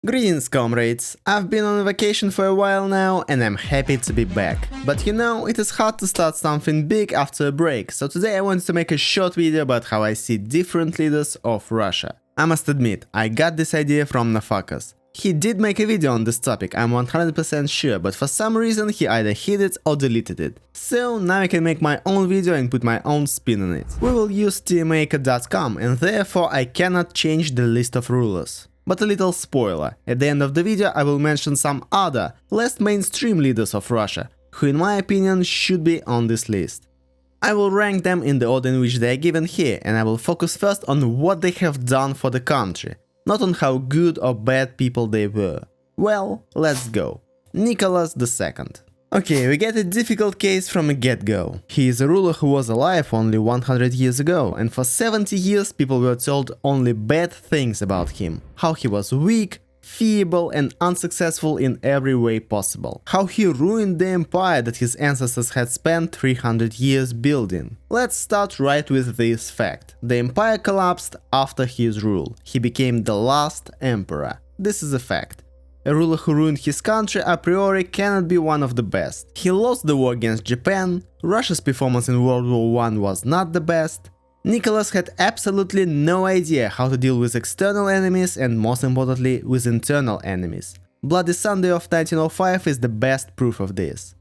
Greetings, comrades! I've been on vacation for a while now and I'm happy to be back. But you know, it is hard to start something big after a break, so today I wanted to make a short video about how I see different leaders of Russia. I must admit, I got this idea from Nafakas. He did make a video on this topic, I'm 100% sure, but for some reason he either hid it or deleted it. So now I can make my own video and put my own spin on it. We will use tmaker.com and therefore I cannot change the list of rulers. But a little spoiler, at the end of the video I will mention some other, less mainstream leaders of Russia, who in my opinion should be on this list. I will rank them in the order in which they are given here, and I will focus first on what they have done for the country, not on how good or bad people they were. Well, let's go. Nicholas II. Okay, we get a difficult case from a get-go. He is a ruler who was alive only 100 years ago, and for 70 years people were told only bad things about him. How he was weak, feeble and unsuccessful in every way possible. How he ruined the empire that his ancestors had spent 300 years building. Let's start right with this fact. The empire collapsed after his rule. He became the last emperor. This is a fact. A ruler who ruined his country a priori cannot be one of the best. He lost the war against Japan, Russia's performance in World War I was not the best. Nicholas had absolutely no idea how to deal with external enemies and most importantly with internal enemies. Bloody Sunday of 1905 is the best proof of this.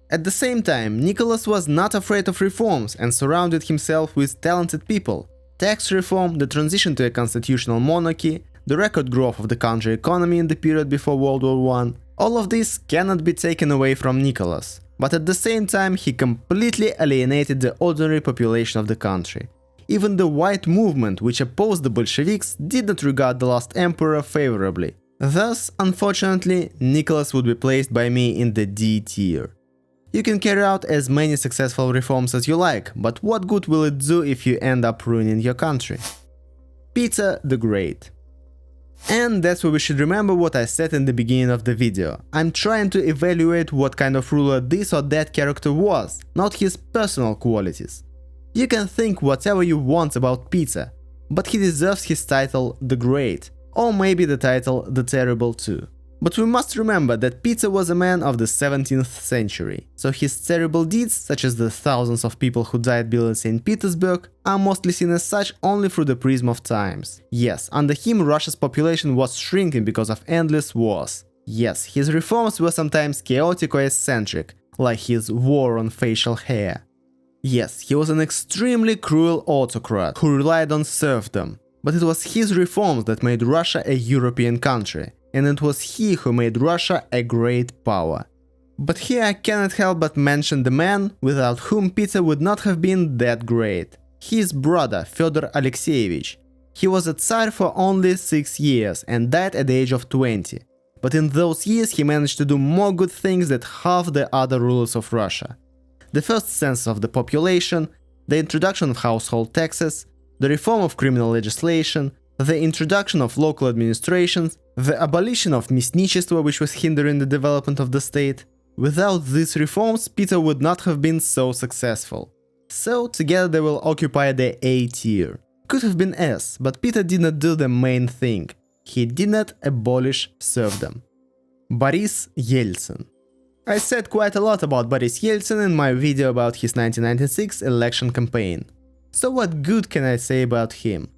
At the same time, Nicholas was not afraid of reforms and surrounded himself with talented people. Tax reform, the transition to a constitutional monarchy, the record growth of the country economy in the period before World War I, all of this cannot be taken away from Nicholas. But at the same time, he completely alienated the ordinary population of the country. Even the white movement, which opposed the Bolsheviks, did not regard the last emperor favorably. Thus, unfortunately, Nicholas would be placed by me in the D tier. You can carry out as many successful reforms as you like, but what good will it do if you end up ruining your country? Peter the Great. And that's where we should remember what I said in the beginning of the video. I'm trying to evaluate what kind of ruler this or that character was, not his personal qualities. You can think whatever you want about Peter, but he deserves his title The Great, or maybe the title The Terrible too. But we must remember that Peter was a man of the 17th century, so his terrible deeds, such as the thousands of people who died building St. Petersburg, are mostly seen as such only through the prism of times. Yes, under him Russia's population was shrinking because of endless wars. Yes, his reforms were sometimes chaotic or eccentric, like his war on facial hair. Yes, he was an extremely cruel autocrat who relied on serfdom, but it was his reforms that made Russia a European country. And it was he who made Russia a great power. But here I cannot help but mention the man without whom Peter would not have been that great. His brother, Fyodor Alexeyevich. He was a Tsar for only 6 years and died at the age of 20. But in those years he managed to do more good things than half the other rulers of Russia. The first census of the population, the introduction of household taxes, the reform of criminal legislation, the introduction of local administrations, the abolition of мясничество, which was hindering the development of the state. Without these reforms, Peter would not have been so successful. So, together they will occupy the A tier. Could have been S, but Peter did not do the main thing. He did not abolish serfdom. Boris Yeltsin. I said quite a lot about Boris Yeltsin in my video about his 1996 election campaign. So what good can I say about him?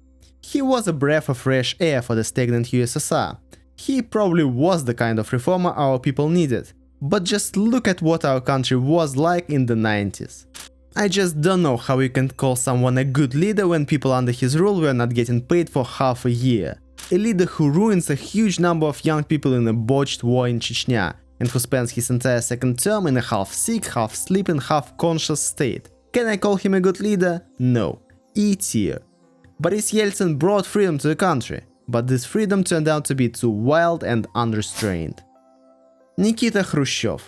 He was a breath of fresh air for the stagnant USSR. He probably was the kind of reformer our people needed. But just look at what our country was like in the 90s. I just don't know how you can call someone a good leader when people under his rule were not getting paid for half a year. A leader who ruins a huge number of young people in a botched war in Chechnya, and who spends his entire second term in a half sick, half sleeping, half conscious state. Can I call him a good leader? No. E tier. Boris Yeltsin brought freedom to the country, but this freedom turned out to be too wild and unrestrained. Nikita Khrushchev.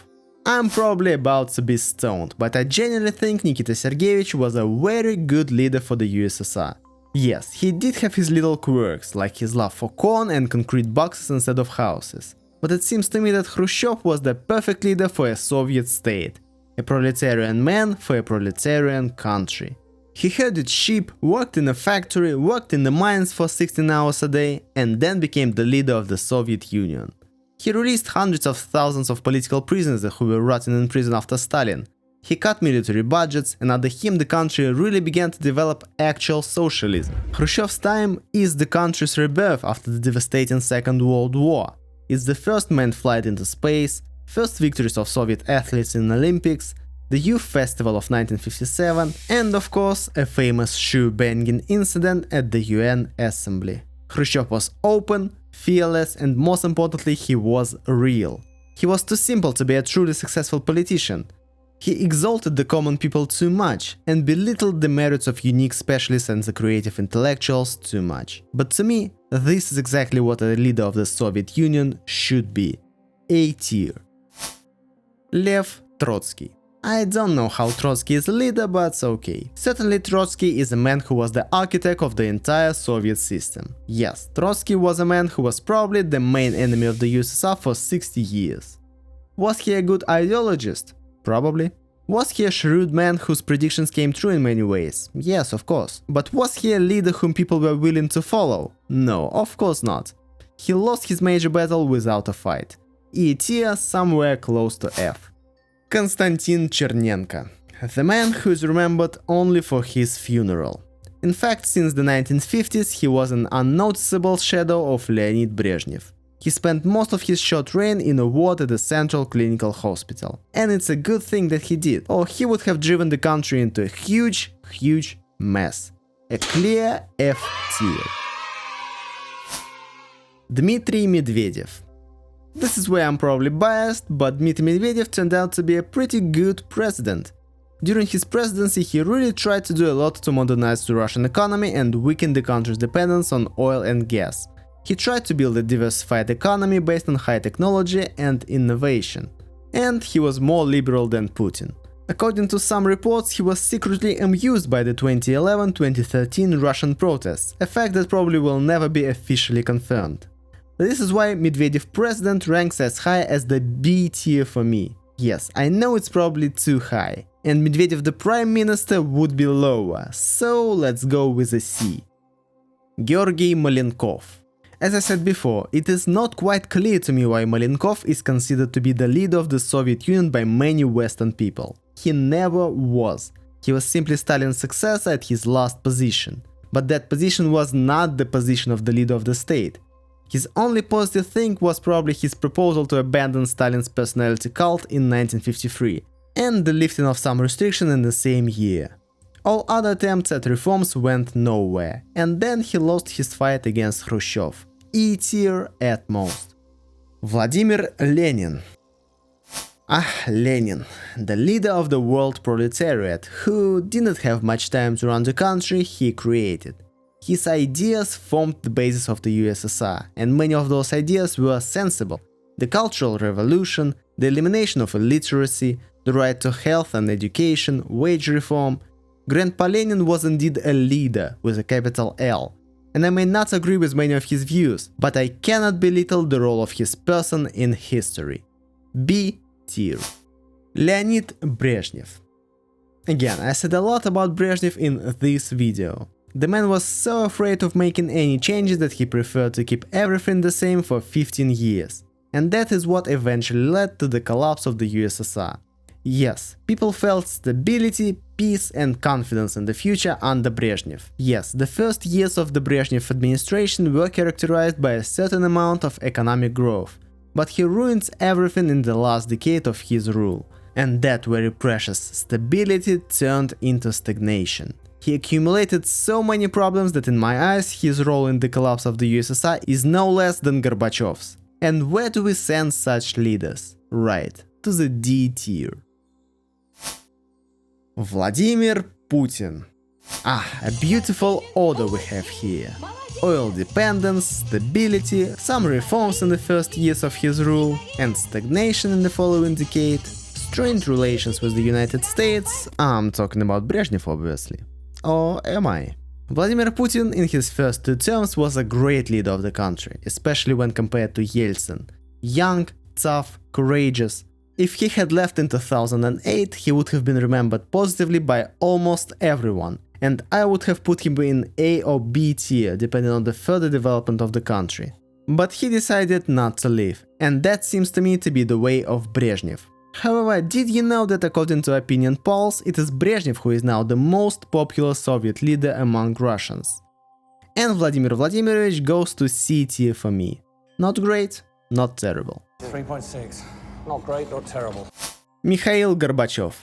I'm probably about to be stoned, but I genuinely think Nikita Sergeyevich was a very good leader for the USSR. Yes, he did have his little quirks, like his love for corn and concrete boxes instead of houses. But it seems to me that Khrushchev was the perfect leader for a Soviet state. A proletarian man for a proletarian country. He herded sheep, worked in a factory, worked in the mines for 16 hours a day, and then became the leader of the Soviet Union. He released hundreds of thousands of political prisoners who were rotting in prison after Stalin. He cut military budgets, and under him the country really began to develop actual socialism. Khrushchev's time is the country's rebirth after the devastating Second World War. It's the first manned flight into space, first victories of Soviet athletes in Olympics, the Youth Festival of 1957, and of course a famous shoe-banging incident at the UN Assembly. Khrushchev was open, fearless, and most importantly he was real. He was too simple to be a truly successful politician. He exalted the common people too much and belittled the merits of unique specialists and the creative intellectuals too much. But to me, this is exactly what a leader of the Soviet Union should be. A tier. Lev Trotsky. I don't know how Trotsky is a leader, but okay. Certainly Trotsky is a man who was the architect of the entire Soviet system. Yes, Trotsky was a man who was probably the main enemy of the USSR for 60 years. Was he a good ideologist? Probably. Was he a shrewd man whose predictions came true in many ways? Yes, of course. But was he a leader whom people were willing to follow? No, of course not. He lost his major battle without a fight. E tier somewhere close to F. Konstantin Chernenko, the man who is remembered only for his funeral. In fact, since the 1950s he was an unnoticeable shadow of Leonid Brezhnev. He spent most of his short reign in a ward at the Central Clinical Hospital. And it's a good thing that he did, or he would have driven the country into a huge mess. A clear F tier. Dmitry Medvedev. This is where I'm probably biased, but Dmitry Medvedev turned out to be a pretty good president. During his presidency he really tried to do a lot to modernize the Russian economy and weaken the country's dependence on oil and gas. He tried to build a diversified economy based on high technology and innovation. And he was more liberal than Putin. According to some reports, he was secretly amused by the 2011-2013 Russian protests, a fact that probably will never be officially confirmed. This is why Medvedev president ranks as high as the B tier for me. Yes, I know it's probably too high. And Medvedev the prime minister would be lower, so let's go with a C. Georgy Malenkov. As I said before, it is not quite clear to me why Malenkov is considered to be the leader of the Soviet Union by many Western people. He never was. He was simply Stalin's successor at his last position. But that position was not the position of the leader of the state. His only positive thing was probably his proposal to abandon Stalin's personality cult in 1953, and the lifting of some restriction in the same year. All other attempts at reforms went nowhere, and then he lost his fight against Khrushchev. E tier at most. Vladimir Lenin. Lenin, the leader of the world proletariat, who didn't have much time to run the country he created. His ideas formed the basis of the USSR, and many of those ideas were sensible. The Cultural Revolution, the elimination of illiteracy, the right to health and education, wage reform. Grandpa Lenin was indeed a leader with a capital L, and I may not agree with many of his views, but I cannot belittle the role of his person in history. B tier. Leonid Brezhnev. Again, I said a lot about Brezhnev in this video. The man was so afraid of making any changes that he preferred to keep everything the same for 15 years. And that is what eventually led to the collapse of the USSR. Yes, people felt stability, peace and confidence in the future under Brezhnev. Yes, the first years of the Brezhnev administration were characterized by a certain amount of economic growth. But he ruined everything in the last decade of his rule. And that very precious stability turned into stagnation. He accumulated so many problems that in my eyes his role in the collapse of the USSR is no less than Gorbachev's. And where do we send such leaders? Right, to the D tier. Vladimir Putin. A beautiful order we have here. Oil dependence, stability, some reforms in the first years of his rule, and stagnation in the following decade, strained relations with the United States. I'm talking about Brezhnev, obviously. Or am I? Vladimir Putin in his first 2 terms was a great leader of the country, especially when compared to Yeltsin. Young, tough, courageous. If he had left in 2008, he would have been remembered positively by almost everyone, and I would have put him in A or B tier depending on the further development of the country. But he decided not to leave, and that seems to me to be the way of Brezhnev. However, did you know that according to opinion polls, it is Brezhnev who is now the most popular Soviet leader among Russians? And Vladimir Vladimirovich goes to C tier for me. Not great, not terrible. 3.6. Not great, not terrible. Mikhail Gorbachev.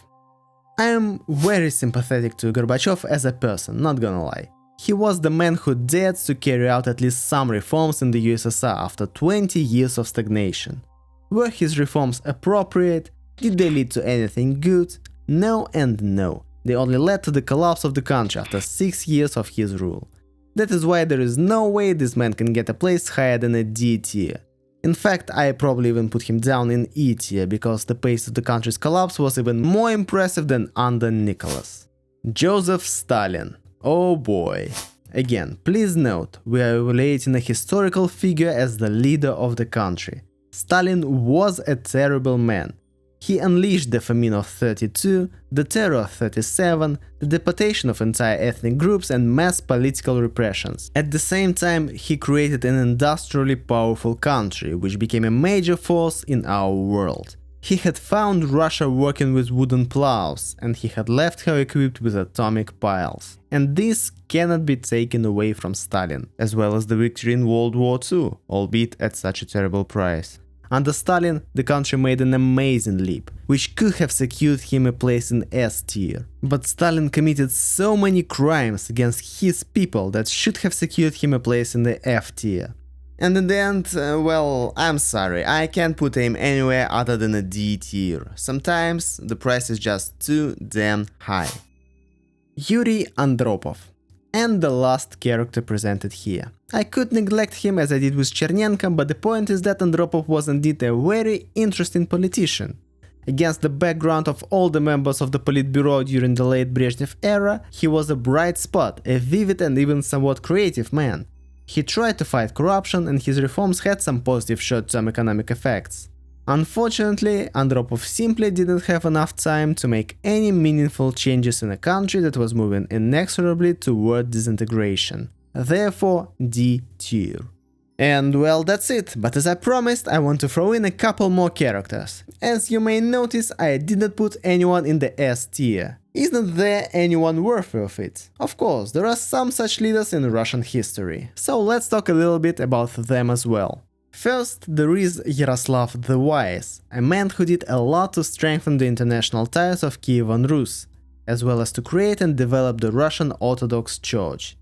I am very sympathetic to Gorbachev as a person, not gonna lie. He was the man who dared to carry out at least some reforms in the USSR after 20 years of stagnation. Were his reforms appropriate? Did they lead to anything good? No and no. They only led to the collapse of the country after 6 years of his rule. That is why there is no way this man can get a place higher than a D tier. In fact, I probably even put him down in E tier, because the pace of the country's collapse was even more impressive than under Nicholas. Joseph Stalin. Oh boy. Again, please note, we are evaluating a historical figure as the leader of the country. Stalin was a terrible man. He unleashed the famine of 32, the terror of 37, the deportation of entire ethnic groups and mass political repressions. At the same time, he created an industrially powerful country, which became a major force in our world. He had found Russia working with wooden plows, and he had left her equipped with atomic piles. And this cannot be taken away from Stalin, as well as the victory in World War II, albeit at such a terrible price. Under Stalin, the country made an amazing leap, which could have secured him a place in S tier. But Stalin committed so many crimes against his people that should have secured him a place in the F tier. And in the end, well, I'm sorry, I can't put him anywhere other than a D tier. Sometimes the price is just too damn high. Yuri Andropov. And the last character presented here. I could neglect him as I did with Chernenko, but the point is that Andropov was indeed a very interesting politician. Against the background of all the members of the Politburo during the late Brezhnev era, he was a bright spot, a vivid and even somewhat creative man. He tried to fight corruption, and his reforms had some positive short-term economic effects. Unfortunately, Andropov simply didn't have enough time to make any meaningful changes in a country that was moving inexorably toward disintegration. Therefore, D tier. And well, that's it, but as I promised, I want to throw in a couple more characters. As you may notice, I didn't put anyone in the S tier. Isn't there anyone worthy of it? Of course, there are some such leaders in Russian history, so let's talk a little bit about them as well. First, there is Yaroslav the Wise, a man who did a lot to strengthen the international ties of Kievan Rus, as well as to create and develop the Russian Orthodox Church.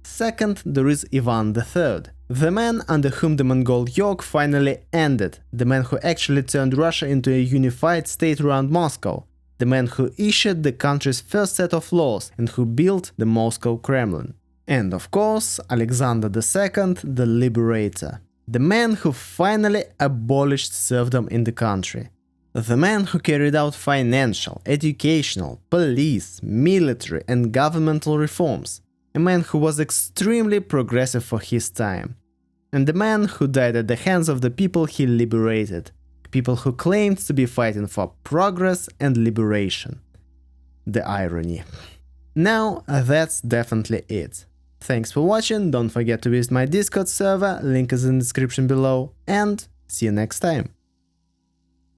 Second, there is Ivan III, the man under whom the Mongol yoke finally ended, the man who actually turned Russia into a unified state around Moscow, the man who issued the country's first set of laws and who built the Moscow Kremlin. And of course, Alexander II, the Liberator. The man who finally abolished serfdom in the country. The man who carried out financial, educational, police, military and governmental reforms. A man who was extremely progressive for his time. And the man who died at the hands of the people he liberated. People who claimed to be fighting for progress and liberation. The irony. Now that's definitely it. Thanks for watching, don't forget to visit my Discord server, link is in the description below, and see you next time.